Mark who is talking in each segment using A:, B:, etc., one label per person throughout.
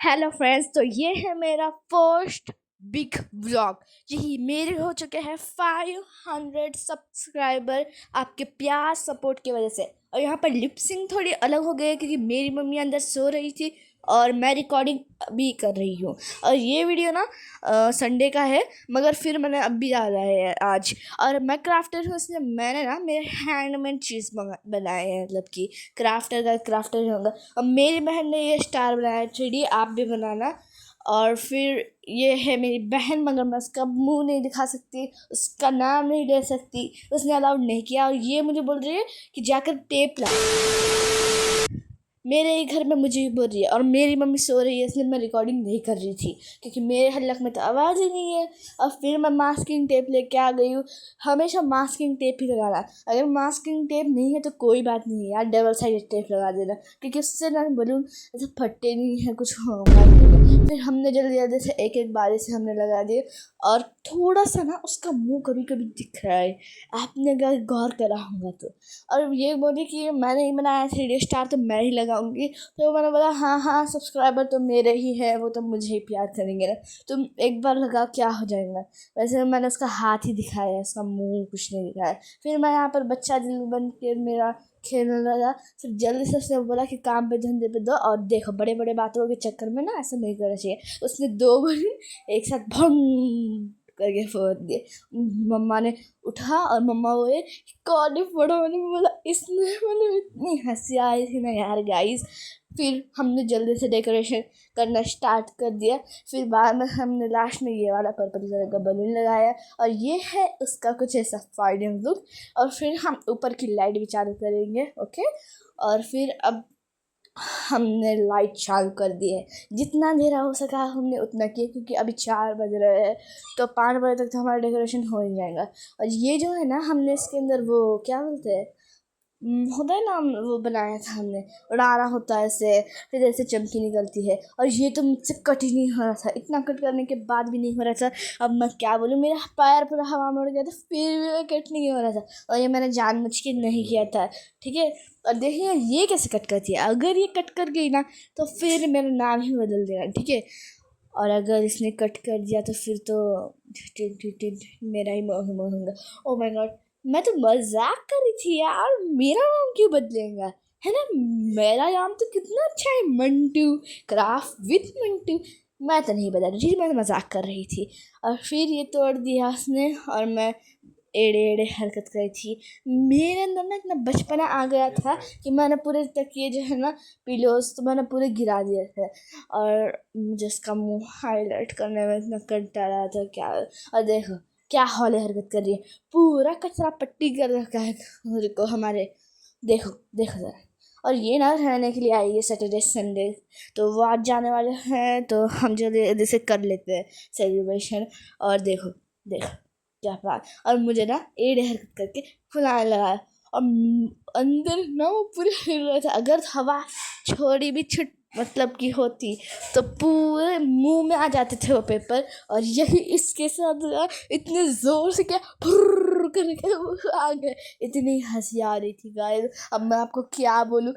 A: Hello friends, तो ये है मेरा फर्स्ट बिग व्लॉग। यही मेरे हो चुके हैं 500 सब्सक्राइबर आपके प्यार सपोर्ट की वजह से। और यहाँ पर लिपसिंग थोड़ी अलग हो गई है क्योंकि मेरी मम्मी अंदर सो रही थी और मैं रिकॉर्डिंग भी कर रही हूँ। और ये वीडियो ना संडे का है, मगर फिर मैंने अभी डाला है आज। और मैं क्राफ्टर हूँ, इसलिए मैंने ना मेरे हैंडमेड चीज़ बनाए हैं, मतलब कि क्राफ्टर होगा। और मेरी बहन ने ये स्टार बनाया है 3D, आप भी बनाना। और फिर ये है मेरी बहन, मगर मैं उसका मुंह नहीं दिखा सकती, उसका नाम नहीं ले सकती, उसने अलाउड नहीं किया। और ये मुझे बोल रही है कि जाकर टेप ला। मेरे ही घर में मुझे ही बोल रही है, और मेरी मम्मी सो रही है, इसलिए मैं रिकॉर्डिंग नहीं कर रही थी क्योंकि मेरे हल्लक में तो आवाज़ ही नहीं है। और फिर मैं मास्किंग टेप लेके आ गई हूँ। हमेशा मास्किंग टेप ही लगाना, अगर मास्किंग टेप नहीं है तो कोई बात नहीं है यार, डबल साइडेड टेप लगा देना, क्योंकि उससे ना बलून ऐसे फटते नहीं है, कुछ होगा नहीं। फिर हमने जल्दी जल्दी से एक एक बारी से हमने लगा दिए। और थोड़ा सा ना उसका मुँह कभी कभी दिख रहा है, आपने अगर गौर करा होगा तो। और ये बोली कि मैंने ही बनाया 3D स्टार तो मैं ही लगाऊंगी। तो मैंने बोला हाँ हाँ, सब्सक्राइबर तो मेरे ही है, वो तो मुझे ही प्यार करेंगे ना, तुम एक बार लगाओ क्या हो जाएगा। वैसे मैंने उसका हाथ ही दिखाया है, उसका मुंह कुछ नहीं दिखाया। फिर मैं यहाँ पर बच्चा दिल बन के मेरा खेलने लगा। फिर जल्दी से उसने बोला कि काम पे धंधे पे दो, और देखो बड़े बड़े बातों के चक्कर में ना ऐसा नहीं करना चाहिए। उसने 2 बलून एक साथ भंग करके फोड़ दिए। मम्मा ने उठा और मम्मा बोले कौन ही फोड़ा, मैंने बोला इसने। मैंने इतनी हंसी आई थी ना यार गाइस। फिर हमने जल्दी से डेकोरेशन करना स्टार्ट कर दिया। फिर बाद में हमने लास्ट में ये वाला पर्पल कलर का बलून लगाया, और ये है उसका कुछ ऐसा फाइनल लुक। और फिर हम ऊपर की लाइट भी चालू करेंगे, ओके। और फिर अब हमने लाइट चालू कर दी है, जितना अंधेरा हो सका हमने उतना किया, क्योंकि अभी 4 बज रहे हैं, तो 5 बजे तक तो हमारा डेकोरेशन हो ही जाएगा। और ये जो है ना, हमने इसके अंदर वो क्या बोलते हैं, होता है ना, वो बनाया था हमने, उड़ाना होता है ऐसे, फिर ऐसे चमकी निकलती है। और ये तो मुझसे कट ही नहीं हो रहा था, इतना कट करने के बाद भी नहीं हो रहा था। अब मैं क्या बोलूँ, मेरा पैर पूरा हवा में उड़ गया था, फिर भी कट नहीं हो रहा था। और ये मैंने जानबूझ के नहीं किया था, ठीक है। और देखिए ये कैसे कट करती है, अगर ये कट कर गई ना तो फिर मेरा नाम ही बदल देना, ठीक है। और अगर इसने कट कर दिया तो फिर तो मेरा ही मोह होगा। ओ माय गॉड, मैं तो मजाक कर रही थी यार, मेरा नाम क्यों बदलेगा, है ना। मेरा नाम तो कितना अच्छा है, मंटू, क्राफ्ट विद मंटू। मैं तो नहीं बता रही थी, मैं मजाक कर रही थी। और फिर ये तोड़ दिया उसने, और मैं एड़े एड़े हरकत करी थी। मेरे अंदर ना इतना बचपना आ गया था कि मैंने पूरे तकिए जो है ना, पिलोस, तो मैंने पूरे गिरा दिए थे। और मुझे उसका मुंह हाईलाइट करने में इतना कंटा रहा था क्या। और देखो क्या हौले हरकत कर रही है, पूरा कचरा पट्टी कर रखा है मेरे को हमारे। देखो देखो ज़रा। और ये ना रहने के लिए आई है सैटरडे संडे, तो वो आज जाने वाले हैं, तो हम जल्दी से कर लेते हैं सेलिब्रेशन। और देखो देखो क्या बात। और मुझे ना एड़े हरकत करके फुलाने लगा। और अंदर ना वो पूरे हिल रहा था, अगर हवा छोड़ी भी छुट मतलब की होती तो पूरे मुंह में आ जाते थे वो पेपर। और यही इसके साथ हुआ, इतने जोर से क्या फुर्र करके वो आ गए। इतनी हंसी आ रही थी गाइस, अब मैं आपको क्या बोलूं।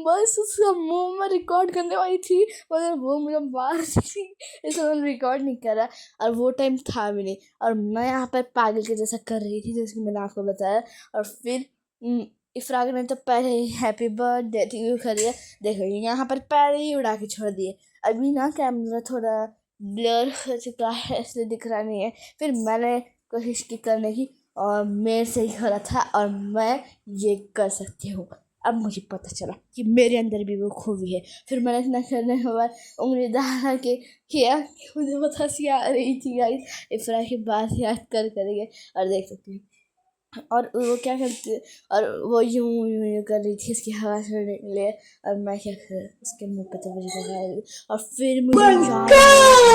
A: बस उसका मुंह में रिकॉर्ड करने वाली थी, मगर वो मुझे मार रही थी, इसलिए मैंने रिकॉर्ड नहीं करा। और वो टाइम था भी नहीं, और मैं यहाँ पर पागल के जैसा कर रही थी, जैसे कि मैंने आपको बताया। और फिर इफ्राग ने तो पहले ही हैप्पी बर्थडे टू यू कर दिया। देखो यहाँ पर पहले ही उड़ा के छोड़ दिए। अभी ना कैमरा थोड़ा ब्लर हो चुका है, इसलिए दिख रहा नहीं है। फिर मैंने कोशिश की करने की, और मेरे से ही हो रहा था, और मैं ये कर सकती हूँ। अब मुझे पता चला कि मेरे अंदर भी वो खूबी है। फिर मैंने इतना करने के बाद उंगली दहा के किया, मुझे बहुत हंसी आ रही थी गाइस, इफ्रा की बात याद कर करके। और देख सकते हैं, और वो क्या करती है, और वो यूं यूं यूं कर रही थी इसकी हवा छोड़ने के लिए। और मैं क्या कर उसके मुंह पे तो मुझे लगा रही। और फिर मुझे याद आया,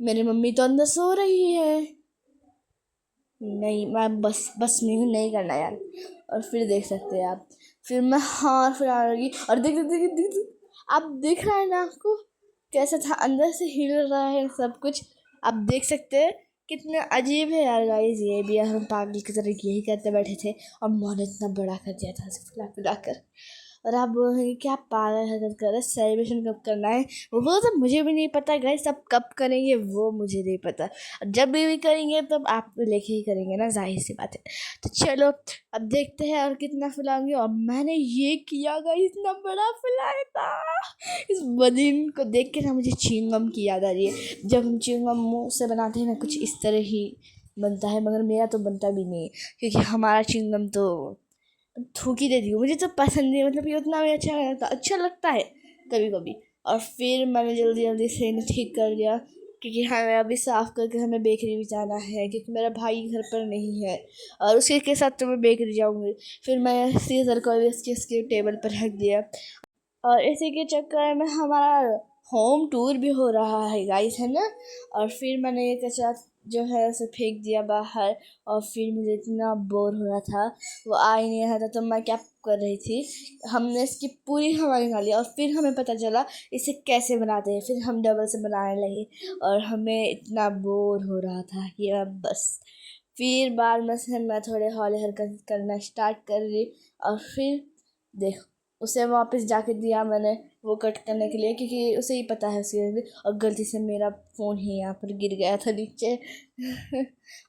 A: मेरी मम्मी तो अंदर सो रही है। नहीं, मैं बस में हूँ, नहीं करना यार। और फिर देख सकते हैं आप, फिर मैं हाँ फिर आ रही। और देख आप दिख रहा है ना आपको, कैसा था, अंदर से हिल रहा है सब कुछ, आप देख सकते हैं। कितना अजीब है यार गाइस, ये भी हम पागल की तरह यही करते बैठे थे, और मैंने इतना बड़ा कर दिया था उसे फुला फुला कर। और आप बोलेंगे क्या पागल हरकत कर रहे, सेलिब्रेशन कब करना है वो तो मुझे भी नहीं पता गाइस, सब कब करेंगे वो मुझे नहीं पता। और जब भी करेंगे तब आप लेके ही करेंगे ना, जाहिर सी बात है। तो चलो अब देखते हैं और कितना फुलाऊंगी। और मैंने ये किया गाइस, इतना बड़ा फुलाया था। इस बदीन को देख के ना मुझे च्युइंगम की याद आ रही है। जब हम च्युइंगम मुँह से बनाते हैं ना कुछ इस तरह ही बनता है, मगर मेरा तो बनता भी नहीं है क्योंकि हमारा च्युइंगम तो थूकी दे दी, मुझे तो पसंद नहीं, मतलब ये उतना भी अच्छा नहीं लगता, अच्छा लगता है कभी कभी। और फिर मैंने जल्दी जल्दी से इन्हें ठीक कर लिया क्योंकि हमें अभी साफ़ करके हमें बेकरी भी जाना है क्योंकि मेरा भाई घर पर नहीं है और उसके के साथ तो मैं बेकरी जाऊँगी। फिर मैं सीज़र को भी इसके टेबल पर रख दिया और इसी के चक्कर में हमारा होम टूर भी हो रहा है गाइस, है ना। और फिर मैंने ये कचरा जो है उसे फेंक दिया बाहर। और फिर मुझे इतना बोर हो रहा था, वो आ ही नहीं रहा था, तो मैं क्या कर रही थी, हमने इसकी पूरी हवा निकाली और फिर हमें पता चला इसे कैसे बनाते हैं। फिर हम डबल से बनाने लगे और हमें इतना बोर हो रहा था कि अब बस। फिर बाद में से मैं थोड़े हौले हरकत करना स्टार्ट कर रही और फिर देखो उसे वापस जाके दिया मैंने वो कट करने के लिए क्योंकि उसे ही पता है उसके, और गलती से मेरा फ़ोन ही यहाँ पर गिर गया था नीचे।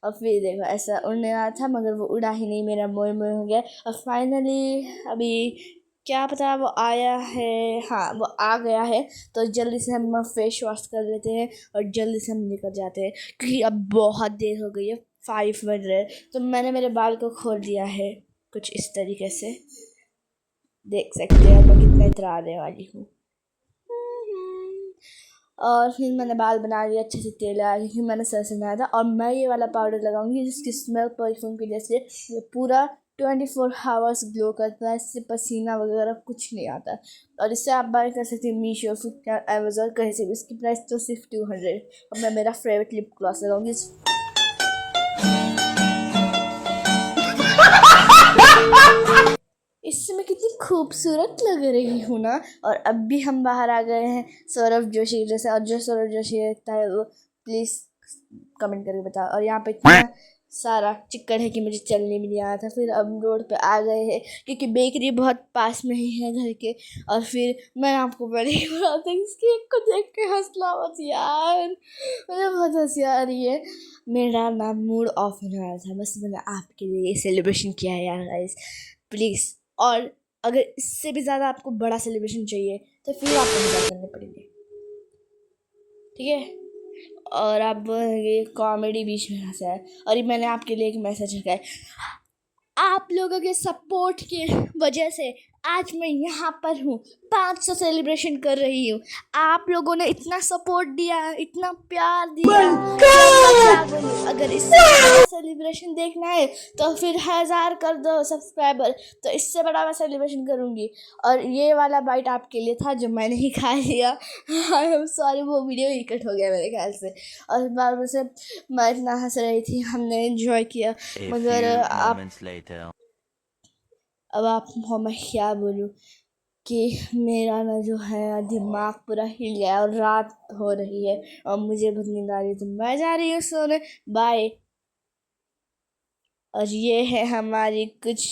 A: और फिर देखो ऐसा उड़ने आया था मगर वो उड़ा ही नहीं, मेरा मोए मोए हो गया। और फाइनली अभी क्या पता वो आया है, हाँ वो आ गया है। तो जल्दी से हम फेस वॉश कर लेते हैं और जल्दी से हम निकल जाते हैं क्योंकि अब बहुत देर हो गई है, 5 बज रहे। तो मैंने मेरे बाल को खोल दिया है कुछ इस तरीके से, देख सकते हैं मैं कितना इतराने वाली हूँ। और फिर मैंने बाल बना लिए अच्छे से, तेल आया क्योंकि मैंने सर से बनाया था। और मैं ये वाला पाउडर लगाऊंगी जिसकी स्मेल परफ्यूम की जैसे ये पूरा 24 आवर्स ग्लो करता है, इससे पसीना वगैरह कुछ नहीं आता। और इससे आप बाय कर सकते हैं मीशो, फ्लिपकार्ट, अमेजोन, कहीं से भी। इसकी प्राइस तो सिर्फ 200। और मैं मेरा फेवरेट लिप ग्लॉस लगाऊंगी। इससे मैं कितनी खूबसूरत लग रही हूँ ना। और अब भी हम बाहर आ गए हैं सौरभ जोशी जैसे, और जो सौरभ जोशी लगता है वो प्लीज़ कमेंट करके बताओ। और यहाँ पे इतना सारा चिक्कड़ है कि मुझे चलने भी नहीं आया था। फिर अब रोड पे आ गए हैं क्योंकि बेकरी बहुत पास में ही है घर के। और फिर मैं आपको बड़ी बात है इसकी एक को देख के हंसला मत यार, मुझे बहुत हंसी आ रही है। मेरा ना मूड ऑफ होने वाला था, बस मैंने आपके लिए सेलिब्रेशन किया है यार गाइस, प्लीज़। और अगर इससे भी ज़्यादा आपको बड़ा सेलिब्रेशन चाहिए तो फिर आपको मजाक करने पड़ेंगे, ठीक है। और अब ये कॉमेडी बीच में हंसा है। और ये मैंने आपके लिए एक मैसेज रखा है, आप लोगों के सपोर्ट के वजह से आज मैं यहाँ पर हूँ, 500 सेलिब्रेशन कर रही हूँ। आप लोगों ने इतना सपोर्ट दिया, इतना प्यार दिया कि अब मैं क्या बोलूँ। अगर इससे बड़ा सेलिब्रेशन देखना है तो फिर 1000 कर दो सब्सक्राइबर, तो इससे बड़ा मैं सेलिब्रेशन करूँगी। और ये वाला बाइट आपके लिए था जो मैंने ही खा लिया। आई एम सॉरी, वो वीडियो ही कट हो गया मेरे ख्याल से। और बाद में से मैं इतना हंस रही थी, हमने एंजॉय किया। मगर अब आपको मैं क्या बोलूँ कि मेरा ना जो है दिमाग पूरा हिल गया और रात हो रही है और मुझे बहुत नींद आ रही है, तो मैं जा रही हूँ सोने, बाय। और ये है हमारी कुछ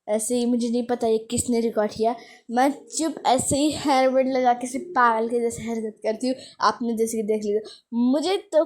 A: ऐसे ही, मुझे नहीं पता ये किसने रिकॉर्ड किया, मैं चुप ऐसे ही हेयर बैंड लगा के सिर्फ पागल के जैसे हरकत करती हूँ, आपने जैसे कि देख लिया। मुझे तो